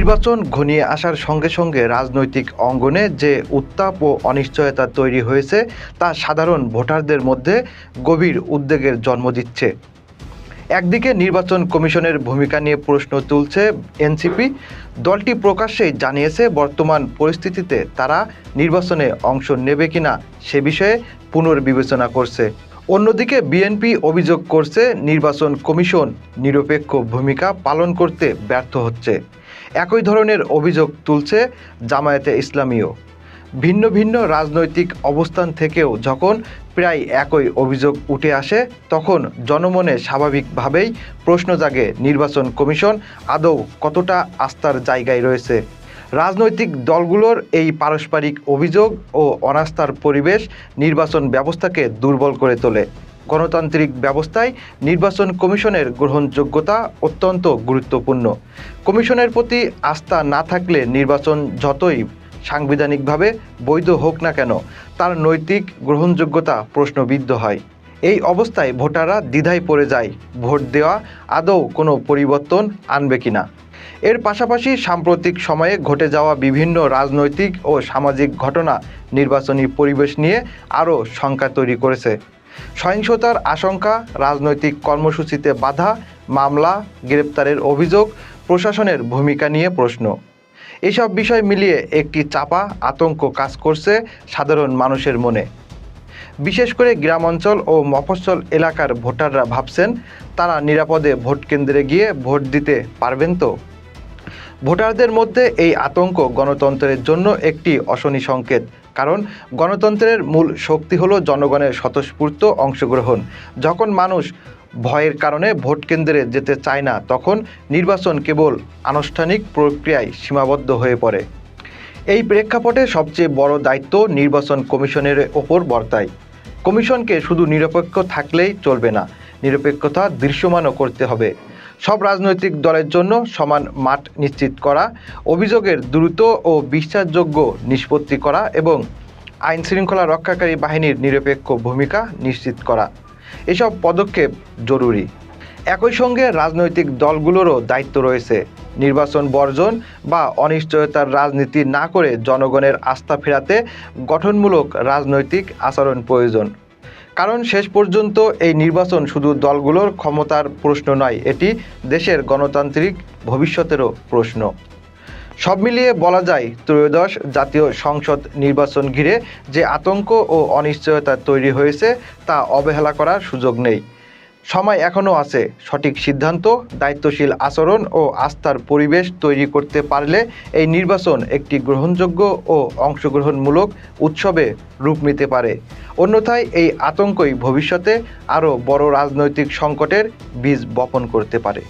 নির্বাচন ঘনিয়ে আসার সঙ্গে সঙ্গে রাজনৈতিক অঙ্গনে যে উত্তাপ ও অনিশ্চয়তা তৈরি হয়েছে তা সাধারণ ভোটারদের মধ্যে গভীর উদ্বেগের জন্ম দিচ্ছে। একদিকে নির্বাচন কমিশনের ভূমিকা নিয়ে প্রশ্ন তুলছে এনসিপি। দলটি প্রকাশ্যেই জানিয়েছে বর্তমান পরিস্থিতিতে তারা নির্বাচনে অংশ নেবে কিনা সে বিষয়ে পুনর্বিবেচনা করছে। অন্যদিকে বিএনপি অভিযোগ করছে নির্বাচন কমিশন নিরপেক্ষ ভূমিকা পালন করতে ব্যর্থ হচ্ছে। একই ধরনের অভিযোগ তুলছে জামায়াতে ইসলামীও। ভিন্ন ভিন্ন রাজনৈতিক অবস্থান থেকেও যখন প্রায় একই অভিযোগ উঠে আসে তখন জনমনে স্বাভাবিকভাবেই প্রশ্ন জাগে নির্বাচন কমিশন আদৌ কতটা আস্থার জায়গায় রয়েছে। রাজনৈতিক দলগুলোর এই পারস্পরিক অভিযোগ ও অনাস্থার পরিবেশ নির্বাচন ব্যবস্থাকে দুর্বল করে তোলে। গণতান্ত্রিক ব্যবস্থায় নির্বাচন কমিশনের গ্রহণযোগ্যতা অত্যন্ত গুরুত্বপূর্ণ। কমিশনের প্রতি আস্থা না থাকলে নির্বাচন যতই সাংবিধানিকভাবে বৈধ হোক না কেন তার নৈতিক গ্রহণযোগ্যতা প্রশ্নবিদ্ধ হয়। এই অবস্থায় ভোটাররা দ্বিধায় পড়ে যায় ভোট দেওয়া আদৌ কোনো পরিবর্তন আনবে কিনা। এর পাশাপাশি সাম্প্রতিক সময়ে ঘটে যাওয়া বিভিন্ন রাজনৈতিক ও সামাজিক ঘটনা নির্বাচনী পরিবেশ নিয়ে আরও শঙ্কা তৈরি করেছে। সহিংসতার আশঙ্কা, রাজনৈতিক কর্মসূচিতে বাধা, মামলা, গ্রেপ্তারের অভিযোগ, প্রশাসনের ভূমিকা নিয়ে প্রশ্ন। এসব বিষয় মিলিয়ে একটি চাপা আতঙ্ক কাজ করছে সাধারণ মানুষের মনে। বিশেষ করে গ্রামাঞ্চল ও মফস্বল এলাকার ভোটাররা ভাবছেন তারা নিরাপদে ভোট কেন্দ্রে গিয়ে ভোট দিতে পারবেন তো। ভোটারদের মধ্যে এই আতঙ্ক গণতন্ত্রের জন্য একটি অশনি সংকেত। কারণ গণতন্ত্রের মূল শক্তি হলো জনগণের স্বতঃস্ফূর্ত অংশগ্রহণ। যখন মানুষ ভয়ের কারণে ভোট কেন্দ্রে যেতে চায় না তখন নির্বাচন কেবল আনুষ্ঠানিক প্রক্রিয়ায় সীমাবদ্ধ হয়ে পড়ে। এই প্রেক্ষাপটে সবচেয়ে বড় দায়িত্ব নির্বাচন কমিশনের ওপর বর্তায়। কমিশনকে শুধু নিরপেক্ষ থাকলেই চলবে না, নিরপেক্ষতা দৃশ্যমানও করতে হবে। সব রাজনৈতিক দলের জন্য সমান মাঠ নিশ্চিত করা, অভিযোগের দ্রুত ও বিশ্বাসযোগ্য নিষ্পত্তি করা এবং আইন শৃঙ্খলা রক্ষাকারী বাহিনীর নিরপেক্ষ ভূমিকা নিশ্চিত করা, এসব পদক্ষেপ জরুরি। একই সঙ্গে রাজনৈতিক দলগুলোরও দায়িত্ব রয়েছে। নির্বাচন বর্জন বা অনিশ্চয়তার রাজনীতি না করে জনগণের আস্থা ফেরাতে গঠনমূলক রাজনৈতিক আচরণ প্রয়োজন। কারণ শেষ পর্যন্ত এই নির্বাচন শুধু দলগুলোর ক্ষমতার প্রশ্ন নয়, এটি দেশের গণতান্ত্রিক ভবিষ্যতেরও প্রশ্ন। সব মিলিয়ে বলা যায় ত্রয়োদশ জাতীয় সংসদ নির্বাচন ঘিরে যে আতঙ্ক ও অনিশ্চয়তা তৈরি হয়েছে তা অবহেলা করার সুযোগ নেই। সময় এখনও আছে। সঠিক সিদ্ধান্ত, দায়িত্বশীল আচরণ ও আস্থার পরিবেশ তৈরি করতে পারলে এই নির্বাচন একটি গ্রহণযোগ্য ও অংশগ্রহণমূলক উৎসবে রূপ নিতে পারে। অন্যথায় এই আতঙ্কই ভবিষ্যতে আরও বড় রাজনৈতিক সংকটের বীজ বপন করতে পারে।